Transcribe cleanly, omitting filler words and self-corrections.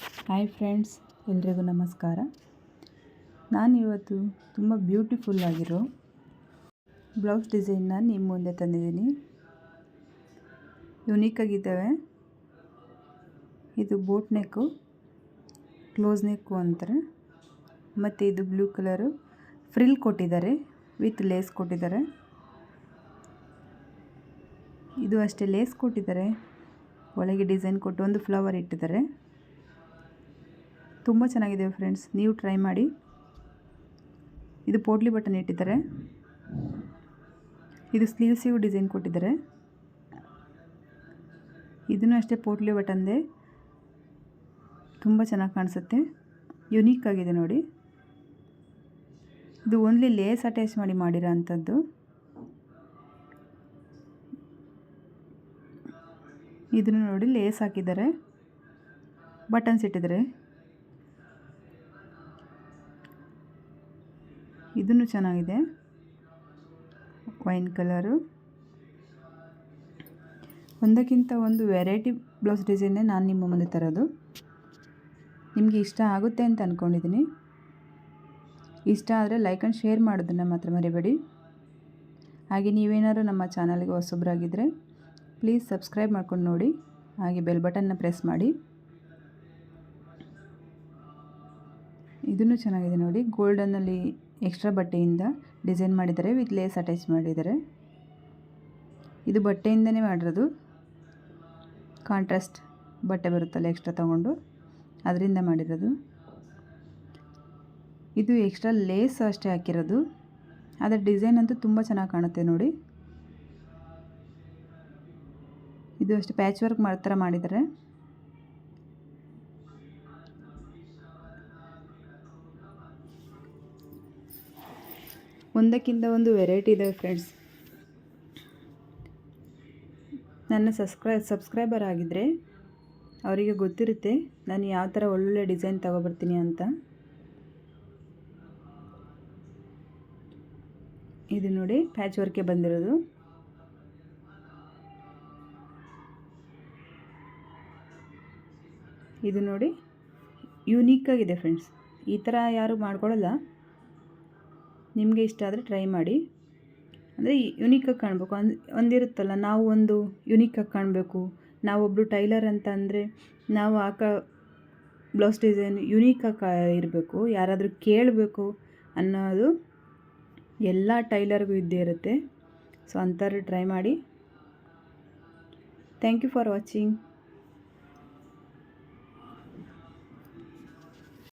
Hi friends, ಎಲ್ರಿಗೂ ನಮಸ್ಕಾರ. ನಾನಿವತ್ತು ತುಂಬ ಬ್ಯೂಟಿಫುಲ್ ಆಗಿರೋ ಬ್ಲೌಸ್ ಡಿಸೈನ್ನ ನಿಮ್ಮ ಮುಂದೆ ತಂದಿದ್ದೀನಿ. ಯುನೀಕ್ ಆಗಿದ್ದಾವೆ. ಇದು ಬೋಟ್ ನೆಕ್ಕು, ಕ್ಲೋಸ್ ನೆಕ್ಕು ಅಂತಾರೆ. ಮತ್ತು ಇದು ಬ್ಲೂ ಕಲರು ಫ್ರಿಲ್ ಕೊಟ್ಟಿದ್ದಾರೆ, ವಿತ್ ಲೇಸ್ ಕೊಟ್ಟಿದ್ದಾರೆ. ಇದು ಅಷ್ಟೇ ಲೇಸ್ ಕೊಟ್ಟಿದ್ದಾರೆ, ಒಳಗೆ ಡಿಸೈನ್ ಕೊಟ್ಟು ಒಂದು ಫ್ಲವರ್ ಇಟ್ಟಿದ್ದಾರೆ. ತುಂಬ ಚೆನ್ನಾಗಿದೆ ಫ್ರೆಂಡ್ಸ್, ನೀವು ಟ್ರೈ ಮಾಡಿ. ಇದು ಪೋಟ್ಲಿ ಬಟನ್ ಇಟ್ಟಿದ್ದಾರೆ. ಇದು ಸ್ಲೀವ್ಸಿಗೂ ಡಿಸೈನ್ ಕೊಟ್ಟಿದ್ದಾರೆ. ಇದನ್ನು ಅಷ್ಟೇ ಪೋಟ್ಲಿ ಬಟನ್ದೆ, ತುಂಬ ಚೆನ್ನಾಗಿ ಕಾಣಿಸುತ್ತೆ. ಯುನೀಕ್ ಆಗಿದೆ ನೋಡಿ. ಇದು ಓನ್ಲಿ ಲೇಸ್ ಅಟ್ಯಾಚ್ ಮಾಡಿರೋ ಅಂಥದ್ದು. ಇದನ್ನು ನೋಡಿ, ಲೇಸ್ ಹಾಕಿದ್ದಾರೆ, ಬಟನ್ಸ್ ಇಟ್ಟಿದ್ದಾರೆ. ಇದನ್ನು ಚೆನ್ನಾಗಿದೆ, ವೈನ್ ಕಲರು. ಒಂದಕ್ಕಿಂತ ಒಂದು ವೆರೈಟಿ ಬ್ಲೌಸ್ ಡಿಸೈನ್ನೇ ನಾನು ನಿಮ್ಮ ಮುಂದೆ ತರೋದು. ನಿಮಗೆ ಇಷ್ಟ ಆಗುತ್ತೆ ಅಂತ ಅಂದ್ಕೊಂಡಿದ್ದೀನಿ. ಇಷ್ಟ ಆದರೆ ಲೈಕ್ ಆ್ಯಂಡ್ ಶೇರ್ ಮಾಡೋದನ್ನು ಮಾತ್ರ ಮರಿಬೇಡಿ. ಹಾಗೆ ನೀವೇನಾದ್ರು ನಮ್ಮ ಚಾನಲ್ಗೆ ಹೊಸಬ್ರಾಗಿದ್ದರೆ ಪ್ಲೀಸ್ ಸಬ್ಸ್ಕ್ರೈಬ್ ಮಾಡ್ಕೊಂಡು ನೋಡಿ. ಹಾಗೆ ಬೆಲ್ ಬಟನ್ನ ಪ್ರೆಸ್ ಮಾಡಿ. ಇದನ್ನು ಚೆನ್ನಾಗಿದೆ ನೋಡಿ, ಗೋಲ್ಡನ್ನಲ್ಲಿ ಎಕ್ಸ್ಟ್ರಾ ಬಟ್ಟೆಯಿಂದ ಡಿಸೈನ್ ಮಾಡಿದ್ದಾರೆ, ವಿತ್ ಲೇಸ್ ಅಟ್ಯಾಚ್ ಮಾಡಿದ್ದಾರೆ. ಇದು ಬಟ್ಟೆಯಿಂದನೇ ಮಾಡಿರೋದು, ಕಾಂಟ್ರಾಸ್ಟ್ ಬಟ್ಟೆ ಬರುತ್ತಲ್ಲ ಎಕ್ಸ್ಟ್ರಾ ತೊಗೊಂಡು ಅದರಿಂದ ಮಾಡಿರೋದು. ಇದು ಎಕ್ಸ್ಟ್ರಾ ಲೇಸ್ ಅಷ್ಟೇ ಹಾಕಿರೋದು, ಅದರ ಡಿಸೈನ್ ಅಂತೂ ತುಂಬ ಚೆನ್ನಾಗಿ ಕಾಣುತ್ತೆ ನೋಡಿ. ಇದು ಅಷ್ಟೇ ಪ್ಯಾಚ್ ವರ್ಕ್ ಥರ ಮಾಡಿದ್ದಾರೆ. ಒಂದಕ್ಕಿಂತ ಒಂದು ವೆರೈಟಿ ಇದ್ದಾವೆ ಫ್ರೆಂಡ್ಸ್. ನನ್ನ ಸಬ್ಸ್ಕ್ರೈಬರ್ ಆಗಿದ್ದರೆ ಅವರಿಗೆ ಗೊತ್ತಿರುತ್ತೆ ನಾನು ಯಾವ ಥರ ಒಳ್ಳೊಳ್ಳೆ ಡಿಸೈನ್ ತೊಗೊಬರ್ತೀನಿ ಅಂತ. ಇದು ನೋಡಿ, ಪ್ಯಾಚ್ ವರ್ಕೆ ಬಂದಿರೋದು. ಇದು ನೋಡಿ, ಯೂನಿಕ್ಕಾಗಿದೆ ಫ್ರೆಂಡ್ಸ್. ಈ ಥರ ಯಾರು ಮಾಡ್ಕೊಳ್ಳಲ್ಲ. ನಿಮಗೆ ಇಷ್ಟ ಆದರೆ ಟ್ರೈ ಮಾಡಿ. ಅಂದರೆ ಯುನೀಕಾಗಿ ಕಾಣಬೇಕು ಒಂದಿರುತ್ತಲ್ಲ, ನಾವು ಒಂದು ಯುನೀಕಾಗಿ ಕಾಣಬೇಕು, ನಾವೊಬ್ಬರು ಟೈಲರ್ ಅಂತ ಅಂದರೆ ನಾವು ಬ್ಲೌಸ್ ಡಿಸೈನ್ ಯುನೀಕಾಗಿ ಇರಬೇಕು, ಯಾರಾದರೂ ಕೇಳಬೇಕು ಅನ್ನೋದು ಎಲ್ಲ ಟೈಲರ್ಗೂ ಇದ್ದೇ ಇರುತ್ತೆ. ಸೊ ಅಂಥವ್ರು ಟ್ರೈ ಮಾಡಿ. Thank you for watching.